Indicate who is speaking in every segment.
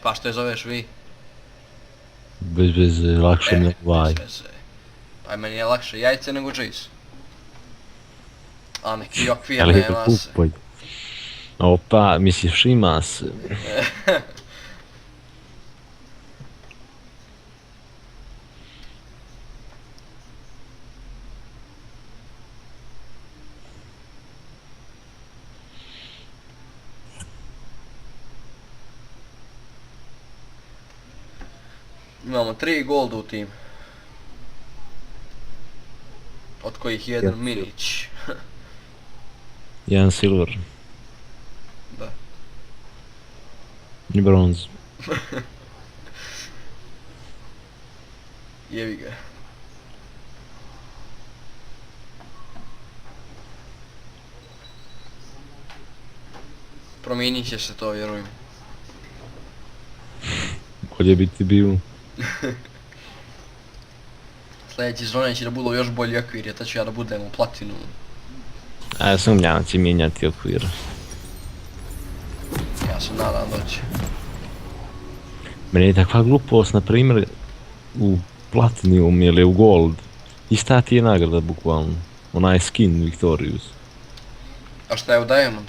Speaker 1: Pa što je zoveš vi?
Speaker 2: Bez veze, lakše mi je vaj.
Speaker 1: Bez veze. Pa meni je lakše jajce nego džis. A neki okvir
Speaker 2: Ali
Speaker 1: nema se.
Speaker 2: kupoj. Opa, misliš ima se.
Speaker 1: Imamo 3 golda u tim. Od kojih je jedan Minić.
Speaker 2: Jedan silver.
Speaker 1: Da.
Speaker 2: I bronz.
Speaker 1: Jevi ga. Promijenit će se to, vjerujem.
Speaker 2: Bolje bi ti bio.
Speaker 1: Sljedeći sezone će da budu još bolji okvir, jer tad ću ja da budem u platinu.
Speaker 2: A ja sumnjam da će mijenjati okvir.
Speaker 1: Ja se nadam da će.
Speaker 2: Meni je takva glupost, na primjer, u Platinum ili u Gold. Ista ti je nagrada, bukvalno. Onaj skin Victorious.
Speaker 1: A šta je u Diamond?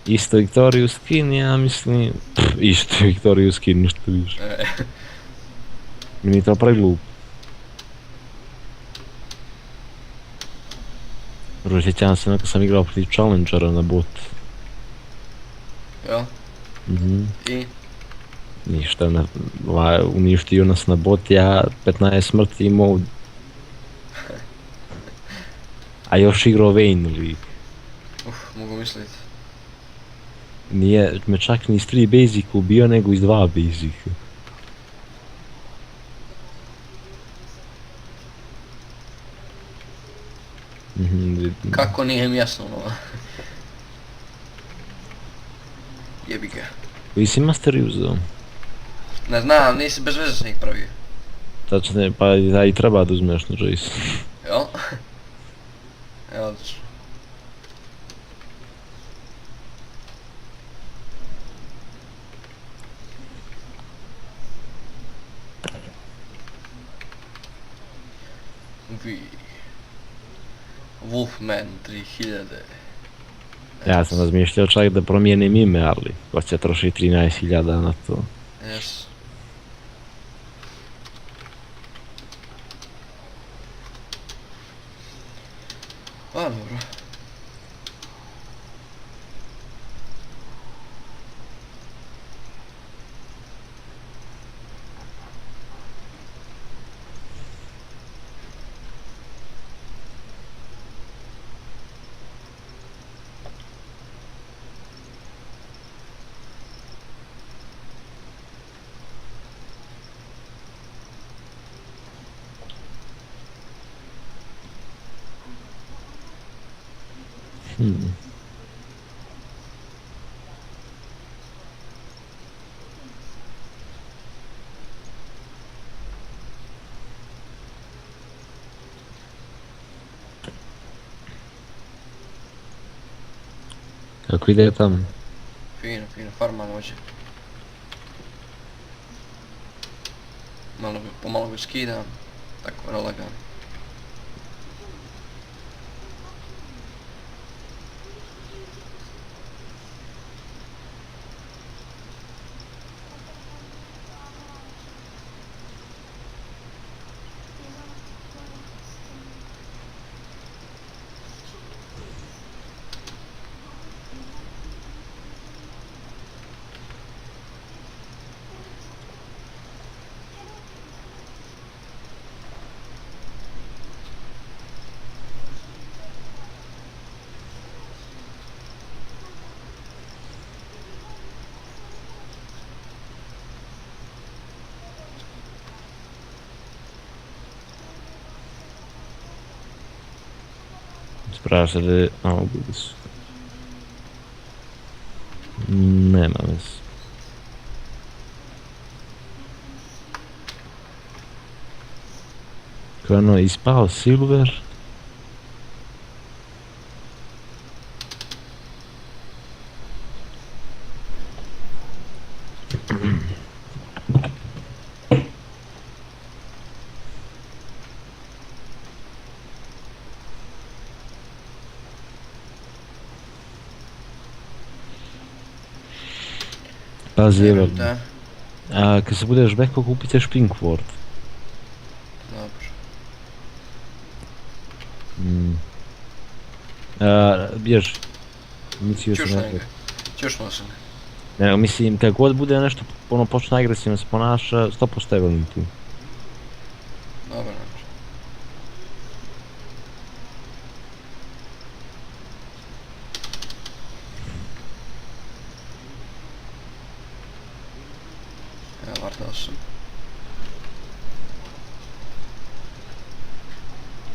Speaker 2: Isto Victorious skin, ja mislim... isto Victorious skin, ništa više. Meni je to pravi glup. Prvo sjećam se kad sam igrao protiv Challengera na bot.
Speaker 1: Jel? I?
Speaker 2: Ništa, uništio nas na bot, ja 15 smrti imao. A još igrao Vayne lik.
Speaker 1: Mogu mislit.
Speaker 2: Nije me čak ni iz 3 basic ubio, nego iz 2 basic.
Speaker 1: Kako nije mi jasno ono. Jebi ga.
Speaker 2: Koji si master uzeo?
Speaker 1: Ne znam, nisi bez veze sam ih pravio.
Speaker 2: Tačno, pa da i treba da uzmeš na Jace.
Speaker 1: Jel? Evo odlično. Wolfman 3000.
Speaker 2: Ja sam razmišljao čak da promijenim ime, ali ko će trošiti 13.000 na to.
Speaker 1: Yes. Pa dobro.
Speaker 2: Kako ide tamo?
Speaker 1: Fino, farma može. Pomalo ga skidam, tako lagano.
Speaker 2: Sprava se da je... a, ubili su. Nema veze. Kao ono, ispao Silver. Pazi, evo.
Speaker 1: Vjerujem te.
Speaker 2: A kad se budeš beko kupit ćeš Pink Ward.
Speaker 1: Dobro.
Speaker 2: Bježi. Mislio sam
Speaker 1: Čušno
Speaker 2: nekako.
Speaker 1: ga. Čušno sam ga.
Speaker 2: Ne, nego mislim, kad god bude nešto ono počne agresivno se ponaša, 100% Evelyn tu.
Speaker 1: Dobro, dobro. Evo, vartao sam.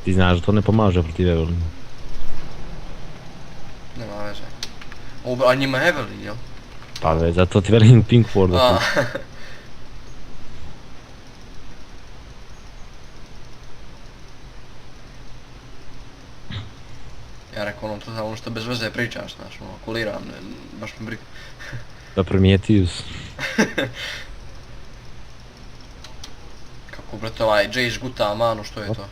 Speaker 2: Ti znaš da to ne pomaže protiv Evelyn.
Speaker 1: Nema veze. A njima je Evelyn, jel?
Speaker 2: Pa već, zato ti velim Pink Ward.
Speaker 1: A. Ja rekao ono što bez veze pričaš, znaš, ono, kuliram, baš me briga.
Speaker 2: Da primijetio si.
Speaker 1: Kako brate ovaj Jay žguta manu, što je to?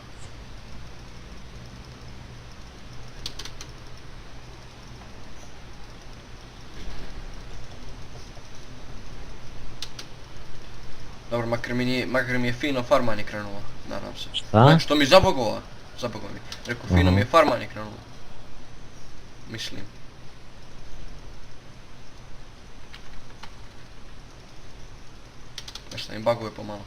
Speaker 1: Dobro, makar mi je fino farmanje krenulo, nadam se.
Speaker 2: Šta?
Speaker 1: Što mi zabogova? Zabogova mi. Rekao, fino mi je farmanje krenulo. Mislim. Nešto im baguje pomalo.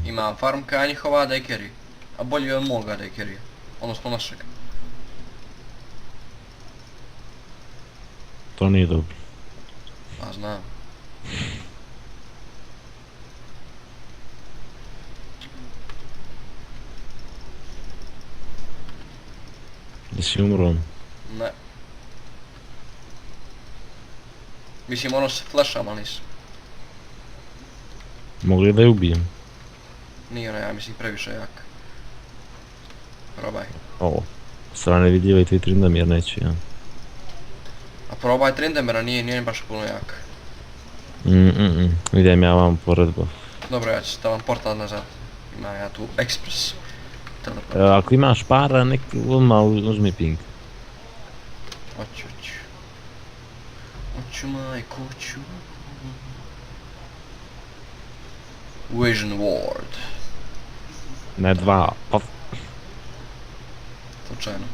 Speaker 1: Ima farm kao njihova da je carry. A bolje je od moga da je carry. Odnosno našeg.
Speaker 2: To nije dobro.
Speaker 1: A znam.
Speaker 2: Jesi umro?
Speaker 1: Ne. Mislim ono se flasham, ali nisam.
Speaker 2: Mogli da je ubijem?
Speaker 1: Nije ono, ja mislim previše jak. Probaj.
Speaker 2: Ovo. Strane vidljiva i ti Trindamir neću, ja.
Speaker 1: A probaj Trindamera, nije baš puno jak.
Speaker 2: Idem ja vam pored buff.
Speaker 1: Dobro, ja ću stavam portal nazad. Imam ja tu Express.
Speaker 2: Ako imaš para, nek odmah uzmi ping.
Speaker 1: Hoću. Hoću majko, hoću. Vision Ward.
Speaker 2: Ne dva, pa...
Speaker 1: Slučajno.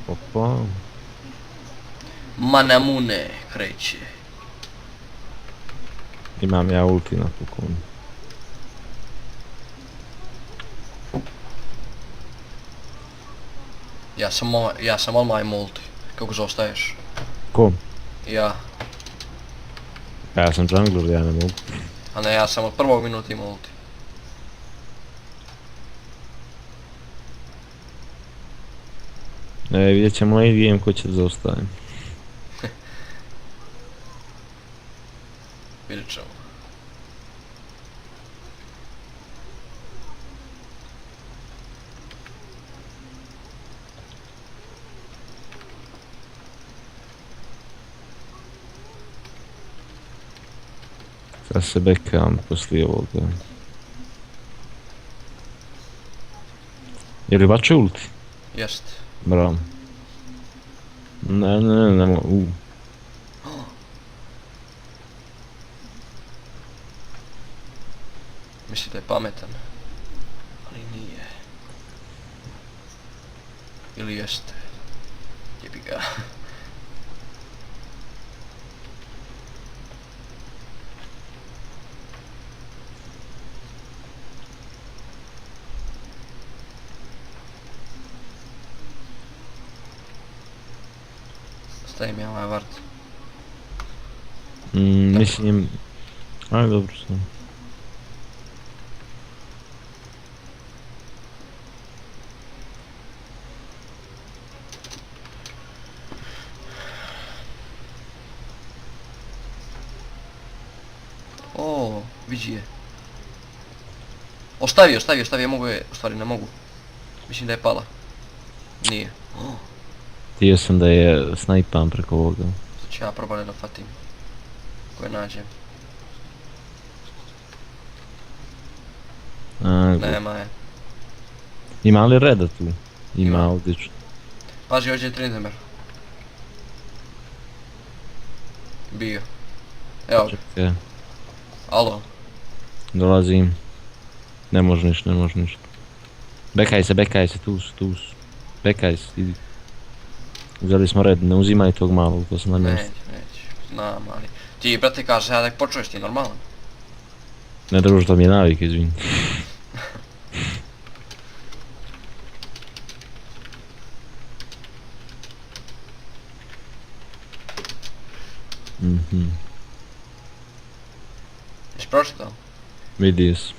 Speaker 2: Opa.
Speaker 1: Manamune kreće.
Speaker 2: Imam ja ulti na pokonu.
Speaker 1: Ja sam odmah multi. Kako zaostaješ?
Speaker 2: Ko?
Speaker 1: Ja.
Speaker 2: Ja sam jungler, ja ne mogu.
Speaker 1: A ne, ja sam od prvog minuta imao ulti.
Speaker 2: Vidjet ćemo late game ko će da zaostaje.
Speaker 1: Vidjet ćemo.
Speaker 2: Sad se bekam poslije ovoga. Je li bače ulti?
Speaker 1: Jest.
Speaker 2: Bravo. Ne mogu.
Speaker 1: Misli da je pametan. Ali nije. Ili jeste? Jebi ga. Stavim ja ovaj vart.
Speaker 2: Mislim... Aj, dobro sam.
Speaker 1: O, vidi je. Ostavio, mogu je, u stvari ne mogu. Mislim da je pala. Nije.
Speaker 2: Htio sam da je snajpam preko ovoga.
Speaker 1: Sad ću ja probati da fatim. Koje nađem. Nema je.
Speaker 2: Ima li reda tu? Ima, odlično.
Speaker 1: Pazi, ovdje je Trindemer. Bio. Evo ga.
Speaker 2: Čekaj,
Speaker 1: Alo.
Speaker 2: dolazim. Ne može ništa, ne može ništa. Bekaj se, tu su. Bekaj se, idi. Uzeli smo red, ne uzimaj tog malog, to sam na mjestu.
Speaker 1: Neću. Znam, ali... Ti, brate, kažeš ja da počuješ ti normalno.
Speaker 2: Ne druže, to mi je navik, izvini. Jesi pročitao? Vidio sam.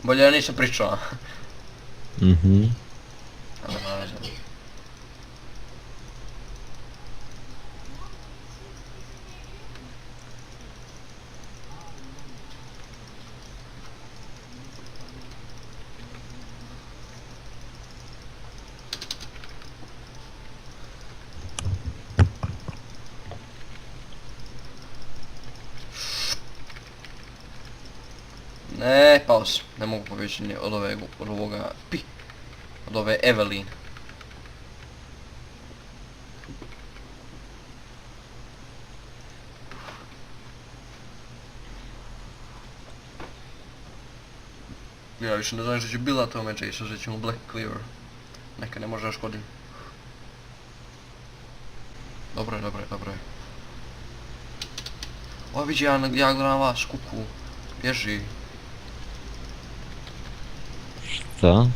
Speaker 1: Bolje ja nisam pričao. Ali važno. Ne, pao sam. Ne mogu pobjeći ni od ovoga od ove Evelyn. Ja više ne znam što će bila to međa i što ćemo Black Cleaver. Neka ne može da škodim. Dobro je. O, vidi ja gledam vas, kuku. Bježi.
Speaker 2: Šta?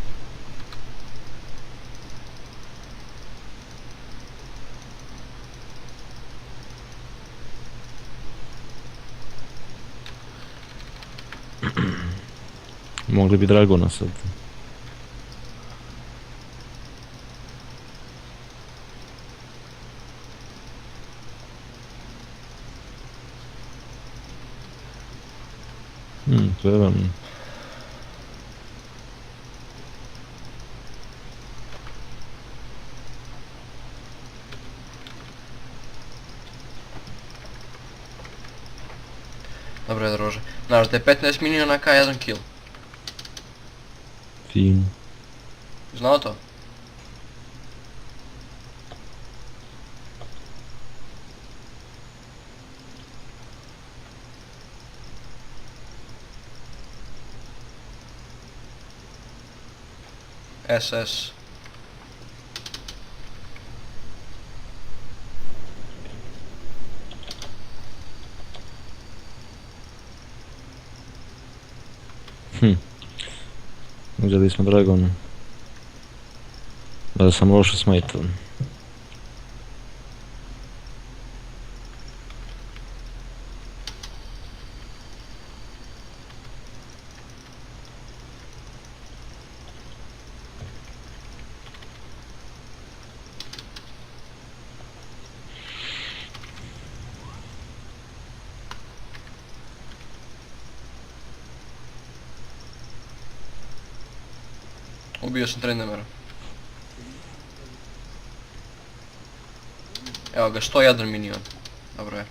Speaker 2: Mogli bi Dragona sad. To je vam.
Speaker 1: Dobro je, druže. Znaš da je 15 miliona ka 1 kill.
Speaker 2: Fin.
Speaker 1: Znao to? SS.
Speaker 2: Uzeli smo Dragona. Da sam loše smajtal.
Speaker 1: Ubio sam Trendemera. Evo ga, 101 minion. Dobro je.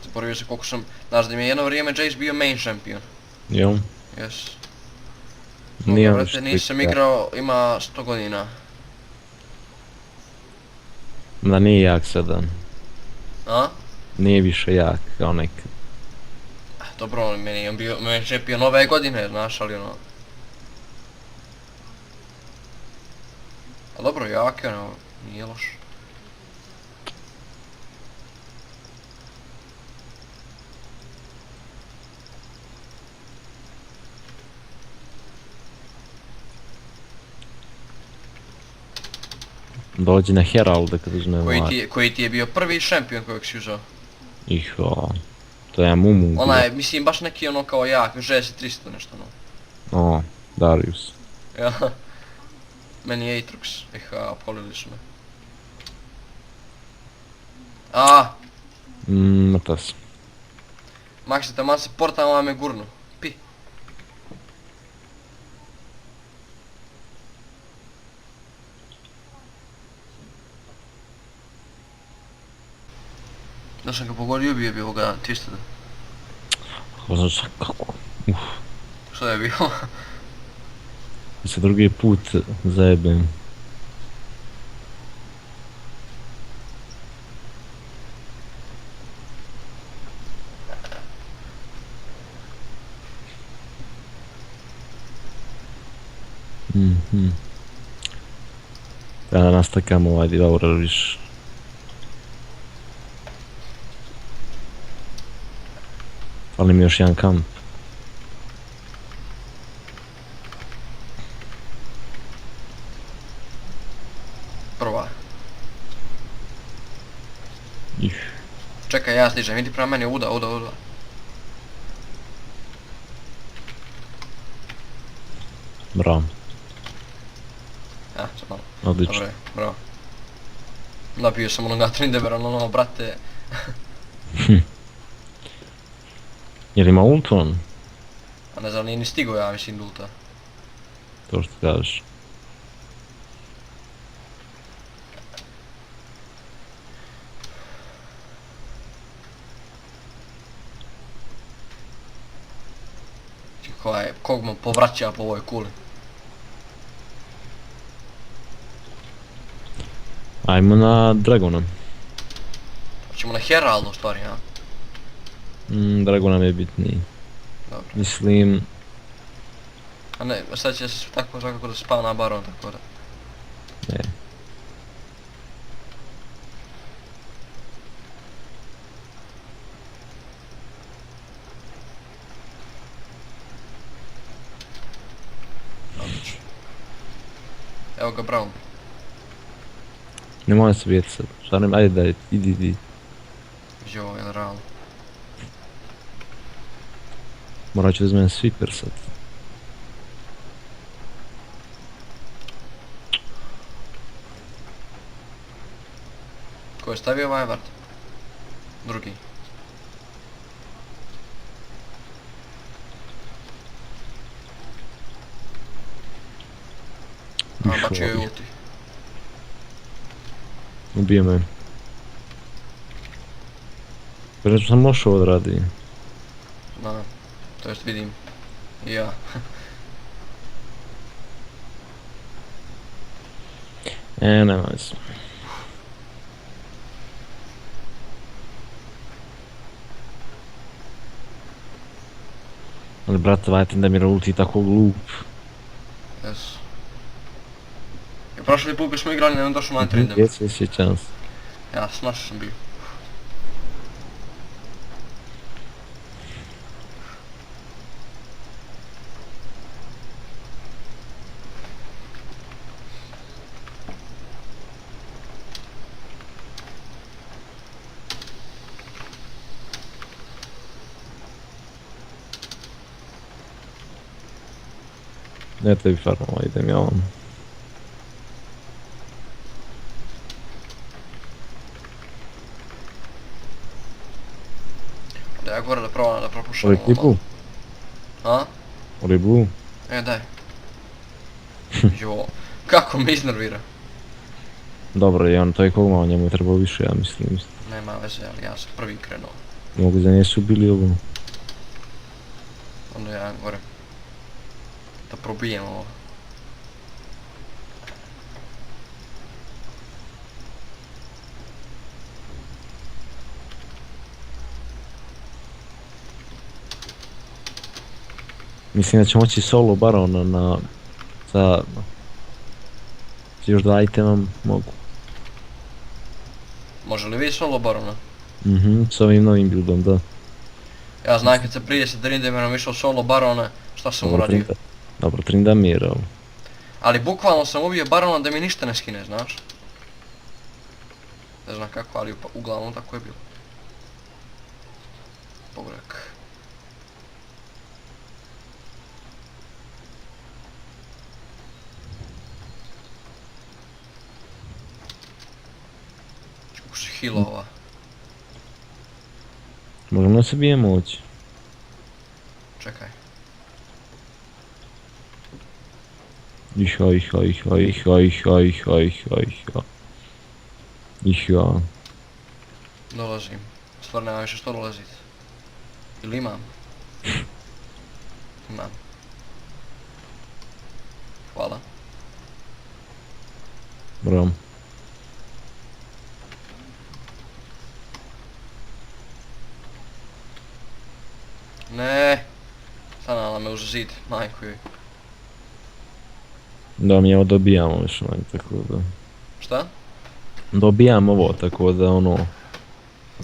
Speaker 1: Zaboravio se koliko sam... Znaš da mi je jedno vrijeme Jace bio main champion.
Speaker 2: Jel?
Speaker 1: Yes.
Speaker 2: Nije
Speaker 1: Brate, nisam igrao, ima 100 godina.
Speaker 2: Da nije jak sada.
Speaker 1: A?
Speaker 2: Nije više jak kao nekad.
Speaker 1: Dobro, meni je bio, meni je bio nove godine, znaš, ali ono... A dobro, jak je ono, nije loš.
Speaker 2: Dođi na Heralda kad uzme
Speaker 1: Koji ti je bio prvi šampion kojeg si uzao?
Speaker 2: Iho, to je Mumu bio.
Speaker 1: Onaj, mislim, baš neki ono kao jak, 6300 nešto ono.
Speaker 2: O, Darius.
Speaker 1: Ja. Meni je Aatrox, opkolili su me.
Speaker 2: Matas.
Speaker 1: Maksi, taman se portama me gurnu. Pi. Da sam ga pogodio, bio bi ovoga Twisted.
Speaker 2: Ko znaš kako?
Speaker 1: Što je bio?
Speaker 2: Se drugi put zajebem. Treba da nastakamo ovaj Devourer više. Fali mi još jedan kamp.
Speaker 1: Prva.
Speaker 2: Ih.
Speaker 1: Čekaj, ja stižem, vidi prema meni, uda.
Speaker 2: Bravo.
Speaker 1: Ja, sad malo.
Speaker 2: Odlično.
Speaker 1: Dobre, bravo. Napio sam onoga Trindebera, ono, brate.
Speaker 2: Jel ima ult on?
Speaker 1: A ne znam, nije ni stigo, ja mislim, dulta.
Speaker 2: To što kažeš.
Speaker 1: Kog mu povraća po ovoj kuli.
Speaker 2: Ajmo na Dragona.
Speaker 1: Hoćemo na Heraldu u stvari, ja?
Speaker 2: Dragon nam je bitniji.
Speaker 1: Dobro.
Speaker 2: Mislim...
Speaker 1: A ne, sad će se tako svakako da spavna Baron, tako da.
Speaker 2: Ne.
Speaker 1: Odlično. Evo ga Brown.
Speaker 2: Ne moram se vidjeti sad. Šarim, ajde daj, idi.
Speaker 1: Jo, je realno.
Speaker 2: Morat ću da uzmem sweeper sad.
Speaker 1: Ko je stavio Vajvard? Drugi. Bačio je ulti.
Speaker 2: Ubije me. Kažem sam mošao odradi.
Speaker 1: Da, to jest vidim. I ja.
Speaker 2: Nema veze. Ali brate, vajte da mi ulti tako glup.
Speaker 1: Jesu. I prošli put smo igrali, nemam došao na Trindeber.
Speaker 2: Jesi, sjećam se.
Speaker 1: Ja, snašao sam bio.
Speaker 2: Ne tebi farmova, idem ja vam.
Speaker 1: Da ja gore da probam da propušam
Speaker 2: Oli
Speaker 1: ovo
Speaker 2: kipu?
Speaker 1: malo. A?
Speaker 2: Oli bu?
Speaker 1: Daj. Jo, kako me iznervira.
Speaker 2: Dobro, i on to je kogma, njemu je trebao više, ja mislim.
Speaker 1: Nema veze, ali ja sam prvi krenuo.
Speaker 2: Mogu da nisu bili ovo.
Speaker 1: Onda ja gore. Da probijem ovo.
Speaker 2: Mislim da će moći solo barona na... zajedno. S još 2 itema mogu.
Speaker 1: Može li vi solo barona?
Speaker 2: S ovim novim buildom, da.
Speaker 1: Ja znam kad se prije sa Trindamerom išao solo barona, šta sam uradio.
Speaker 2: Dobro, Trindamir, ali...
Speaker 1: Ali bukvalno sam ubio barona da mi ništa ne skine, znaš. Ne znam kako, ali uglavnom tako je bilo. Pograk. Čuš healova.
Speaker 2: Možemo da se bijemo oći.
Speaker 1: Čekaj.
Speaker 2: Iha.
Speaker 1: Dolazim. Stvarno nemam više što dolazit. Ili imam? Imam. Hvala.
Speaker 2: Bravo.
Speaker 1: Ne. Stanala me uz zid, majku joj.
Speaker 2: Da mi ovo dobijamo još manje, tako da...
Speaker 1: Šta?
Speaker 2: Dobijam ovo, tako da ono...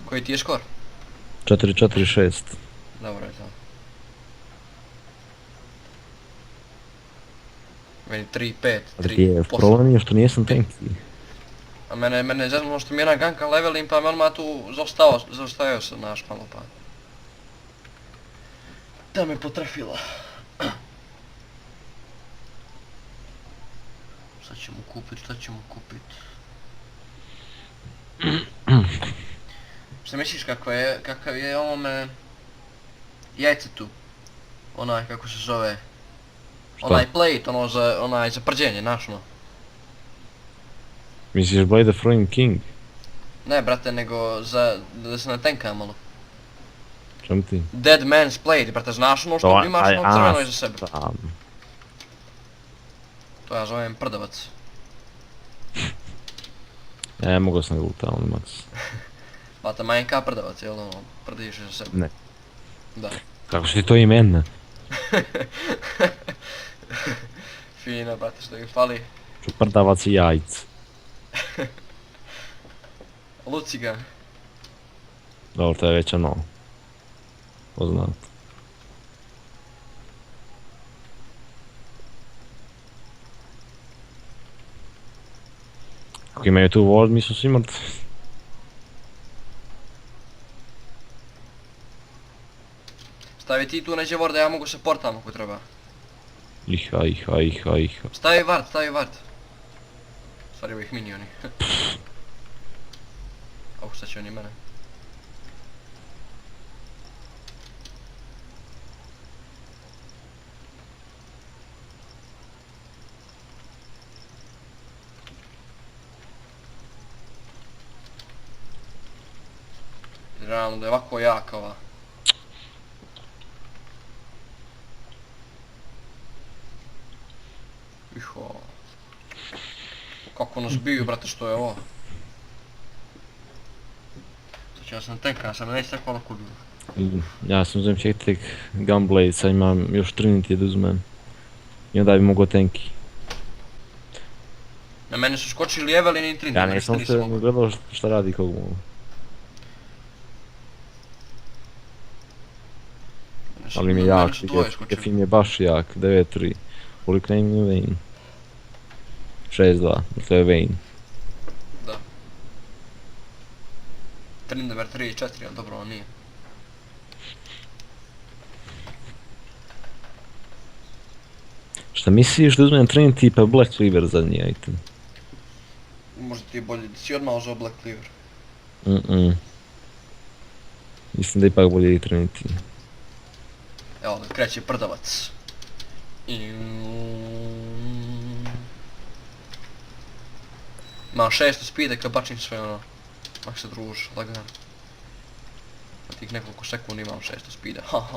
Speaker 1: Koji ti je skor?
Speaker 2: 4-4-6.
Speaker 1: Dobro je to. Meni 3-5, 3%.
Speaker 2: Problem je što nijesam tanky.
Speaker 1: A mene je zeznulo što mi jedna ganka levelim pa me odmah tu zaustavio se naš malo pa. Da me potrefila. Šta ćemo kupit? Šta misliš kakav je ovome jajce tu? Onaj kako se zove?
Speaker 2: Šta?
Speaker 1: Onaj plate, onaj za prđenje, naš ono.
Speaker 2: Misliš Blade the Throwing King?
Speaker 1: Ne brate, nego da se natenka malo.
Speaker 2: Čem ti?
Speaker 1: Dead Man's Plate, brate, znaš ono što imaš ono crveno iza sebe. To ja zovem prdavac.
Speaker 2: Ja mogu sam ga ultao, ali maks.
Speaker 1: Brate, Minecraft prdavac, jel ono, prdiš iza sebe.
Speaker 2: Ne.
Speaker 1: Da.
Speaker 2: Kako što ti to imena?
Speaker 1: Fino, brate, što mi fali.
Speaker 2: Ču prdavac i jajc.
Speaker 1: Luciga.
Speaker 2: Dobro, to je već ono... poznat. Ako imaju tu ward, mi su svi mrtvi.
Speaker 1: Stavi ti tu neđe ward da ja mogu se portam ako treba.
Speaker 2: Iha.
Speaker 1: Stavi ward. Stvari ovih minioni. Oh, šta će oni mene? Realno da je ovako jaka ova. Iho. Kako nas biju, brate, što je ovo? Znači ja sam tanka, ja sam neće tako lako bilo.
Speaker 2: Ja sam uzem ček tek Gunblade, sad imam još Trinity da uzmem. I onda bi mogao tanky.
Speaker 1: Na mene su skočili Evelyn i Trinity.
Speaker 2: Ja nisam se gledao šta radi kog mogu. Ali mi je jak, Kefim je baš jak, 9-3. Koliko name je Vayne? 6-2, to je Vayne.
Speaker 1: Da. Trindamer 3-4, ali dobro on nije.
Speaker 2: Šta misliš da uzmem Trinity pa Black Cleaver zadnji item?
Speaker 1: Možda ti je bolje da si odmah uzeo Black Cleaver.
Speaker 2: Mislim da je ipak bolje i Trinity.
Speaker 1: Evo da kreće prdavac. Imam 600 speeda kad bačim sve ono. Mak se druži, lagano. Na tih nekoliko sekundi imam 600 speeda, ha.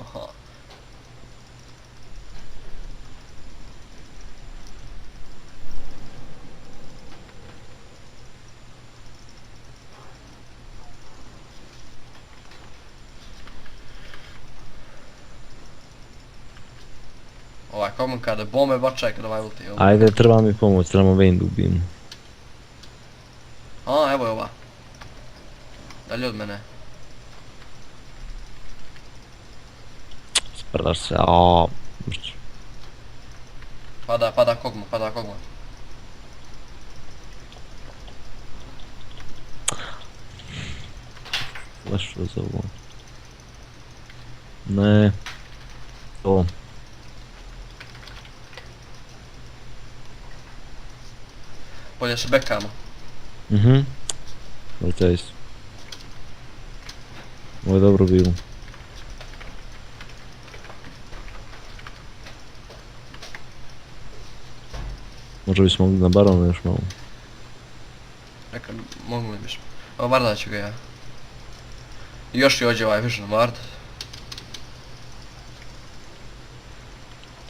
Speaker 1: Kako kada bombe bačaj kada ovaj ulti. Evo.
Speaker 2: Ajde, treba mi pomoć, trebamo Vayne da ubijemo.
Speaker 1: A, evo je ova. Dalje od mene.
Speaker 2: Sprdaš se, aaa.
Speaker 1: Pada Kog'Maw, pada Kog'Maw.
Speaker 2: Flash za ovo. Ne. To.
Speaker 1: Bolje se bekamo.
Speaker 2: Vrtaj se. Ovo je dobro bilo. Možda bismo mogli na baronu još malo.
Speaker 1: Neka, mogli bismo. Evo Varda ću ga ja. I još i ođe ovaj Vision Ward.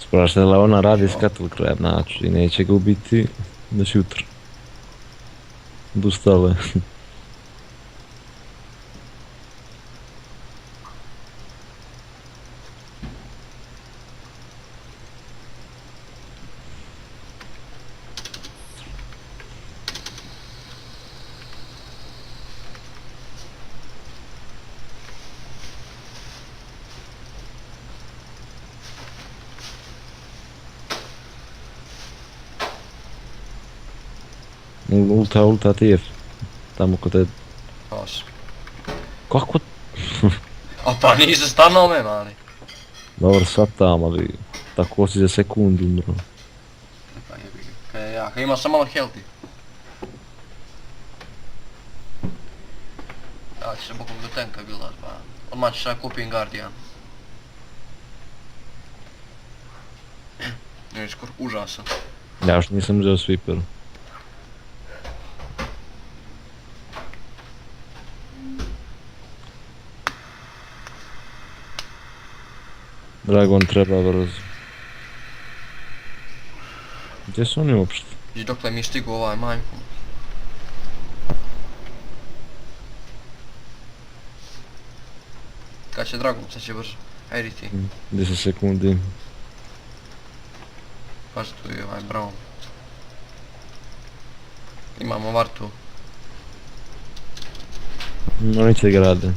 Speaker 2: Spraš se da ona radi Scuttle Crab, znači neće ga ubiti do jutra. Odustale. Ulta TF. Tamo kod te...
Speaker 1: Os.
Speaker 2: Kako?
Speaker 1: A pa nisi stano me mali.
Speaker 2: Dobro, sad tamo, ali... Tako si za sekundu umro.
Speaker 1: Pa jebi ga. Kaj ja, kaj ima sam malo healthy. Ja ću se bokom do tanka bildat pa... Odmah ću sad kupim Guardian. Ne, skoro užasan.
Speaker 2: Ja još nisam uzeo sweeper. Dragon treba brzo. Gdje su oni uopšte?
Speaker 1: I dokle mi je stigu ovaj majku. Kad će Dragon, sad će brzo. Ajde ti.
Speaker 2: 10 sekundi.
Speaker 1: Pazi tu je ovaj Brown. Imamo Vartu.
Speaker 2: Oni će ga rade.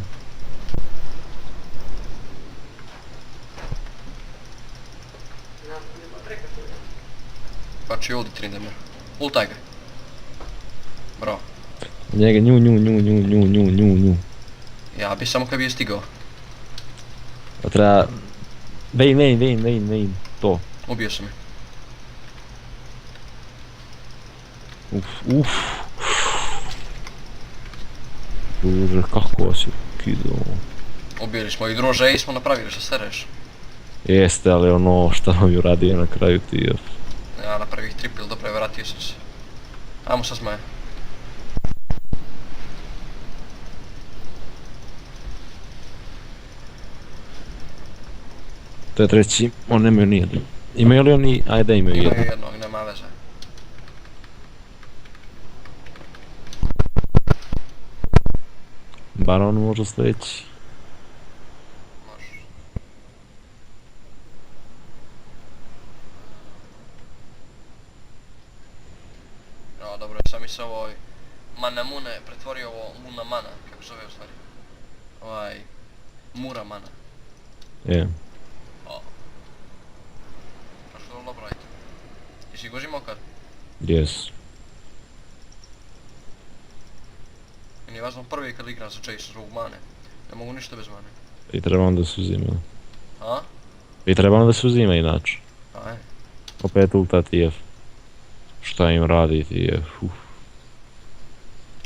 Speaker 1: Pa ću i ovdje Trindamer. Ultaj ga. Bro.
Speaker 2: Njega nju.
Speaker 1: Ja bi samo kad bi je stigao.
Speaker 2: Pa treba... Vayne. To.
Speaker 1: Ubio sam je.
Speaker 2: Uf. Bože, kako si kidao.
Speaker 1: Ubili smo i druže i smo napravili što sereš.
Speaker 2: Jeste, ali ono šta vam ju radi na kraju ti.
Speaker 1: Ja napravih triple, dobro je, vratio sam se. Ajmo sa zmaja.
Speaker 2: To je treći, on nemaju nijedan. Imaju li oni, ajde imaju
Speaker 1: Imaju
Speaker 2: jedan.
Speaker 1: jednog, nema veze.
Speaker 2: Baron može sljedeći.
Speaker 1: Može. No dobro, sam mi se ovoj Mana Mune pretvorio ovo Muna Mana, kako se zove u stvari. Mura Mana.
Speaker 2: Je.
Speaker 1: O. A što dobro radite? Jesi go žimao kad?
Speaker 2: Yes.
Speaker 1: Meni je važno prvi kad igram sa Chase zbog mane. Ne mogu ništa bez mane.
Speaker 2: I trebamo da se uzima.
Speaker 1: A?
Speaker 2: I trebamo da se uzima inače.
Speaker 1: Aj.
Speaker 2: Opet ulta TF. Šta im radi TF?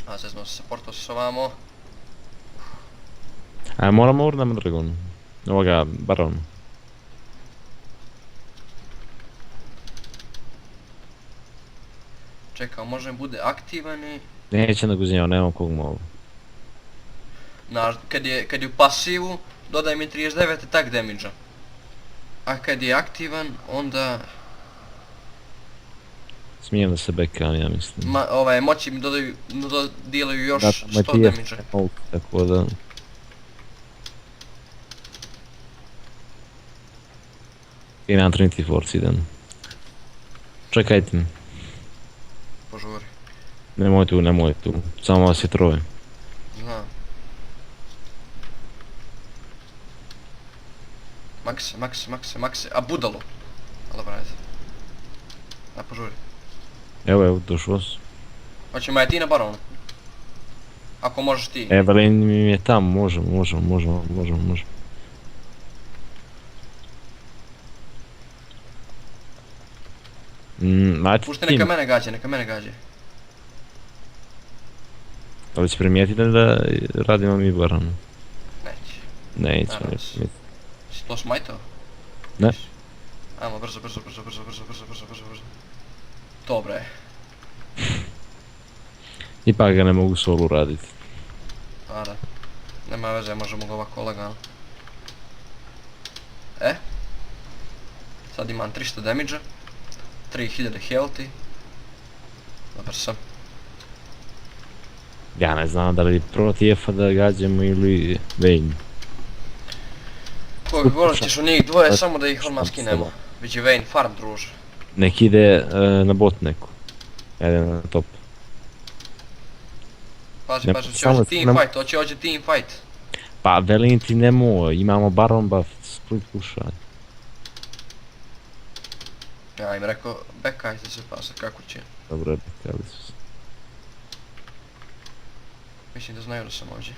Speaker 1: A sad smo se supportao s ovamo.
Speaker 2: A moramo urna Dragonu. Ovoga, Baron.
Speaker 1: Čekao, možda bude aktivan i...
Speaker 2: Neće nego uzimao, nemam kog mogu.
Speaker 1: Kad je u pasivu, dodaj mi 39 attack damage-a. A kad je aktivan, onda...
Speaker 2: Smijem da se bekam, ja mislim.
Speaker 1: Moći mi dodijeli još
Speaker 2: Da,
Speaker 1: 100 damage-a.
Speaker 2: Tako da... I na Trinity Force idem. Čekajte me.
Speaker 1: Požuri.
Speaker 2: Nemoj tu. Samo vas je troje.
Speaker 1: Znam. Makse. A budalo. A dobro, ajde. Da, požuri.
Speaker 2: Evo, došao sam.
Speaker 1: Hoćemo je ti na baronu. Ako možeš ti.
Speaker 2: Evelyn mi je tamo, možemo. Ajde
Speaker 1: Pušti,
Speaker 2: ti,
Speaker 1: neka mene gađe.
Speaker 2: ali će primijetiti da radimo mi baranu.
Speaker 1: Neće.
Speaker 2: Neće.
Speaker 1: Si to smajtao?
Speaker 2: Ne.
Speaker 1: Ajmo, brzo. To bre.
Speaker 2: Ipak ga ne mogu solo raditi.
Speaker 1: A da. Nema veze, možemo ga ovako lagano. Sad imam 300 damage-a. 3000 healthy. Dobar sam.
Speaker 2: Ja ne znam da li protiv F-a da gađamo ili Vayne.
Speaker 1: Koga god ćeš u njih dvoje, samo da ih odmah skinemo. Biće Vayne farm, druže.
Speaker 2: Nek ide na bot neku. Ajde na top.
Speaker 1: Pazi,
Speaker 2: Ne,
Speaker 1: hoće
Speaker 2: samo-
Speaker 1: team fight, hoće team fight.
Speaker 2: Pa velim ti nemoj, imamo Baron buff, split pusha.
Speaker 1: Ja im rekao, backajte se pa sad kako će.
Speaker 2: Dobro, bekali su se.
Speaker 1: Mislim da znaju da sam ovdje.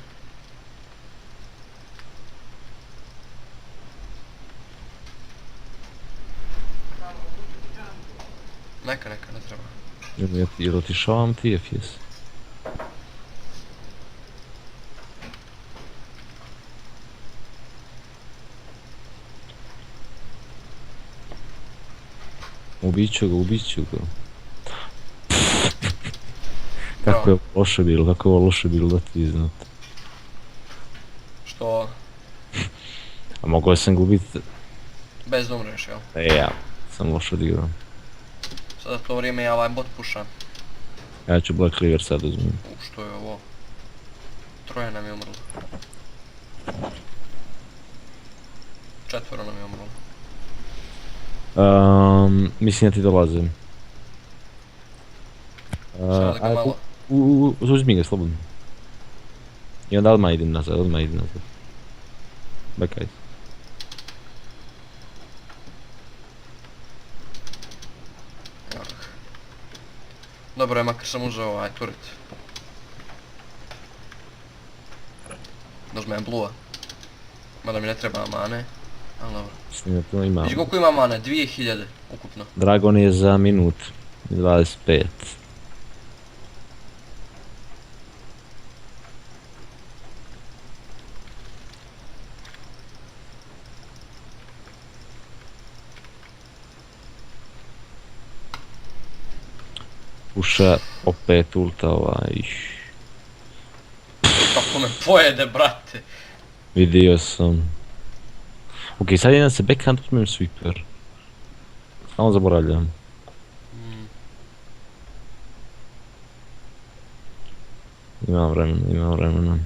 Speaker 1: Neka, ne treba.
Speaker 2: Jel otišavam ti FS? Ubit ću ga. Kako je ovo loše bilo da ti znate.
Speaker 1: Što?
Speaker 2: A mogao sam ga ubit,
Speaker 1: Bez da umreš, jel?
Speaker 2: ja sam loše odigrao.
Speaker 1: Sada to vrijeme ja ovaj bot pušam.
Speaker 2: Ja ću Black Cleaver sad uzmem.
Speaker 1: Što je ovo? Troje nam je umrlo. 4 nam je umrlo.
Speaker 2: Mislim da ti dolazim.
Speaker 1: Sada da ga malo...
Speaker 2: Uzmi ga slobodno. I onda odmah idem nazad. Bekaj.
Speaker 1: Dobro je, makar sam uzeo ovaj turret. Uzmem blue-a. Mada mi ne treba mane. Ali dobro.
Speaker 2: Mislim da to imam.
Speaker 1: Viš koliko ima mane? 2000 ukupno.
Speaker 2: Dragon je za minut. 25. Puša opet ulta
Speaker 1: Kako me pojede, brate.
Speaker 2: Vidio sam. Ok, sad jedan se backhand uzmem sweeper. Samo zaboravljam. Imam vremena.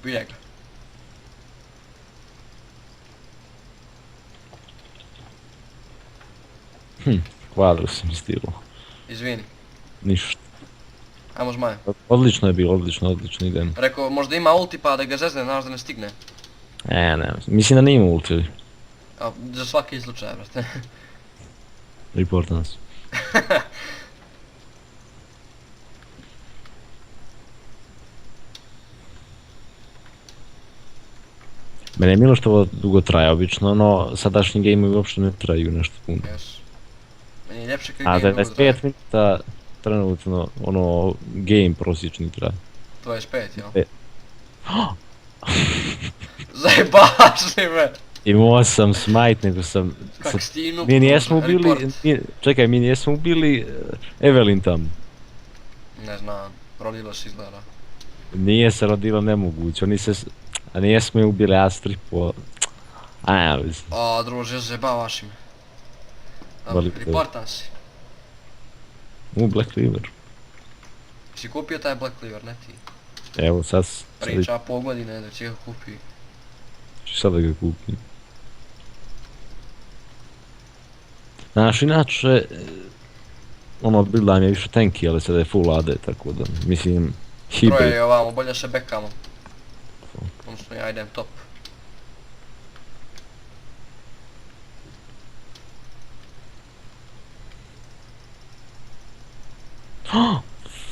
Speaker 1: Bilje ga.
Speaker 2: Kvadro si mi stilo.
Speaker 1: Izvini.
Speaker 2: Ništa.
Speaker 1: Ajmo zmaje.
Speaker 2: Odlično je bilo, odlično idem.
Speaker 1: Rekao, možda ima ulti pa da ga zezne, znaš da ne stigne.
Speaker 2: Ne, mislim da nije imao ulti.
Speaker 1: A, za svaki slučaj, brate.
Speaker 2: Report nas. Mene je milo što ovo dugo traje, obično sadašnji gameovi uopšte ne traju nešto puno.
Speaker 1: Yes. Meni je ljepše kad
Speaker 2: A
Speaker 1: game mogu traje.
Speaker 2: 25 minuta trenutno, game prosječni traje.
Speaker 1: 25, jel? Zajebaš li me!
Speaker 2: Imao sam smite, nego sam...
Speaker 1: Kak si ti noob,
Speaker 2: Mi nijesmo
Speaker 1: report.
Speaker 2: ubili... Čekaj, mi nijesmo ubili Evelyn tam.
Speaker 1: Ne znam, rodilo se izgleda.
Speaker 2: Nije se rodilo nemoguće, oni se... A nijesmo je ubili Astripo... A, mislim.
Speaker 1: A, druže, zajebavaš me.
Speaker 2: Voli te.
Speaker 1: Reportam si.
Speaker 2: Black River.
Speaker 1: Si kupio taj Black Clover, ne ti?
Speaker 2: Evo sad
Speaker 1: Priča pol godine da će ga kupi.
Speaker 2: ću sad da ga kupim. Znaš, inače, ono, build je više tanky, ali sada je full AD, tako da, mislim,
Speaker 1: Troje
Speaker 2: hibrid.
Speaker 1: je ovamo, bolje se bekamo. Odnosno ja idem top.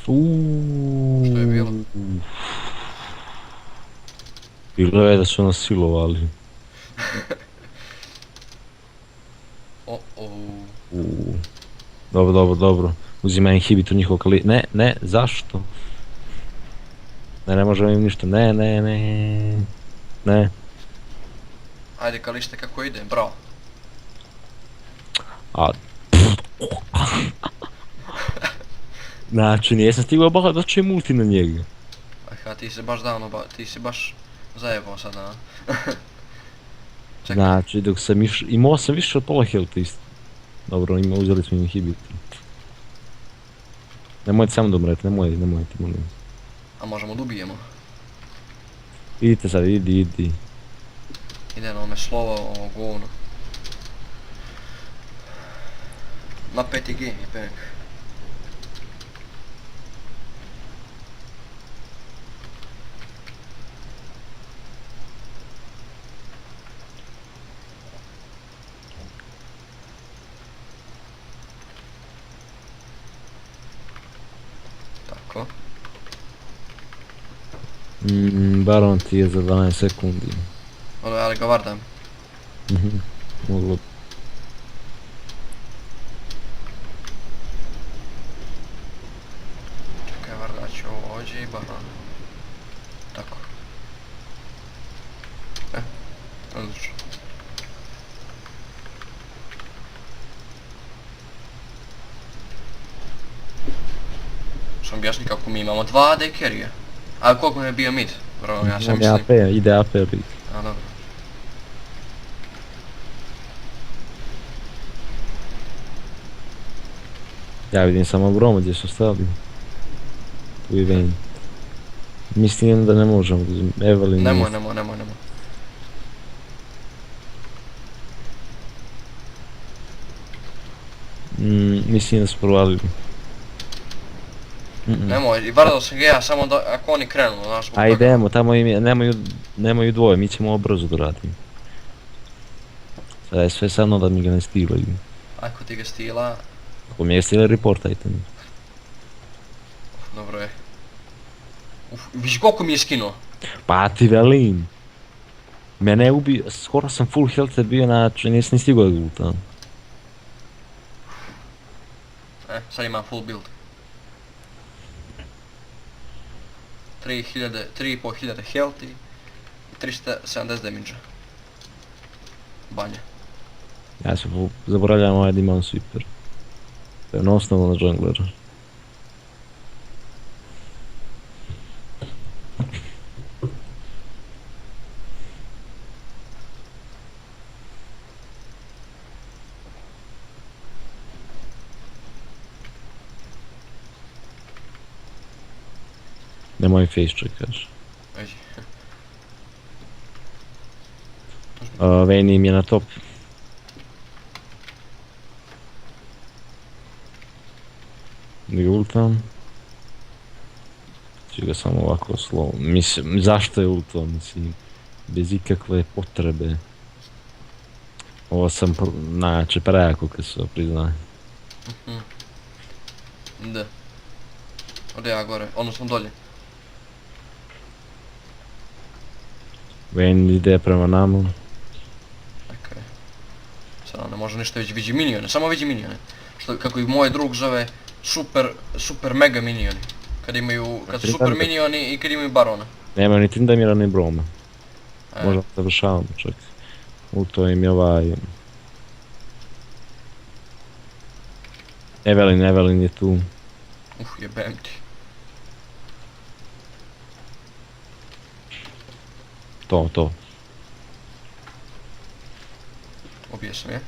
Speaker 2: Uuuu.
Speaker 1: Što je bilo?
Speaker 2: Bilo je da su nas silovali. Uuu. Dobro, dobro, dobro. Uzima inhibitor njihov Ne, zašto? Ne možemo im ništa. Ne.
Speaker 1: Ajde Kalište kako ide, bravo.
Speaker 2: A... Znači, nisam stigao da će multi na njega.
Speaker 1: Aha, ti si baš davno, ti si baš zajebao sada, a? Čekaj.
Speaker 2: Znači, dok sam imao sam više od pola health isto. Dobro, uzeli smo inhibitor. Nemojte samo da umrete, nemojte, molim.
Speaker 1: A možemo da ubijemo.
Speaker 2: Idite sad, idi.
Speaker 1: Ide na ome slovo, ovo govno. Na 5. game je pek. Tako.
Speaker 2: Baron ti je za 12 sekundi.
Speaker 1: Ono, ali ga vardam.
Speaker 2: Moglo.
Speaker 1: Čekaj, vardat ću ovo ovdje i Baron. Tako. Odlično. Što mi objašnji kako mi imamo 2 AD carry-a. A koliko mi je bio mid? Bro, ja sam mislim.
Speaker 2: Ide AP bit.
Speaker 1: A dobro.
Speaker 2: Ja vidim samo Bromo gdje su stali. Tu je Vayne. Mislim da ne možemo, Evelyn...
Speaker 1: Nemoj.
Speaker 2: Mislim da su provalili.
Speaker 1: Nemoj, i vardao sam ga ja samo da, ako oni krenu, znaš.
Speaker 2: A idemo, tamo im je, nemaju dvoje, mi ćemo ovo brzo da radimo. Sada je sve samo da mi ga ne stilaju.
Speaker 1: Ako ti ga stila,
Speaker 2: Ako mi je stila, reportajte mi.
Speaker 1: dobro je. Viš koliko mi je skinuo?
Speaker 2: Pa ti velim. Mene je ubio, skoro sam full health bio, znači nisam ni stigao da ultam.
Speaker 1: Sad imam full build. 3.500 healthy i 370 damage-a. Banja.
Speaker 2: Ja se zaboravljam ovaj da imam sweeper. To je na osnovu na junglera. Nemoj face čekaš.
Speaker 1: Ajde.
Speaker 2: Vayne im je na top. Da ga ultam. Ću ga samo ovako slow. Mislim, zašto je ultao, mislim, bez ikakve potrebe. Ovo sam, znači, prejako kad se priznaje.
Speaker 1: Da. Ode ja gore, odnosno dolje.
Speaker 2: Vayne ide prema nama.
Speaker 1: Okej. Sada ne može ništa vidi minione, samo vidi minione. Što, kako ih moj drug zove, super mega minioni. Kad su super minioni i kad imaju barona.
Speaker 2: Nema ni Tryndamira ni Broma. Možda završavamo čak. Ulto im je ovaj... Evelyn je tu.
Speaker 1: Jebem ti.
Speaker 2: To.
Speaker 1: Ubio sam je.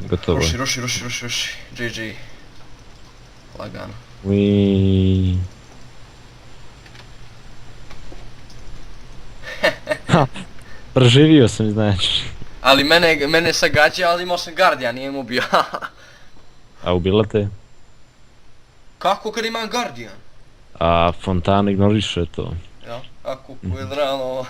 Speaker 2: Gotovo.
Speaker 1: Ruši. GG. Lagano.
Speaker 2: Ui. Ha, preživio sam, znači.
Speaker 1: Ali mene se gađa, ali imao sam Guardian, nije mu bio.
Speaker 2: A ubila te?
Speaker 1: Kako kad imam Guardian?
Speaker 2: A Fontana ignoriše to.
Speaker 1: Ja, a kupuje rano.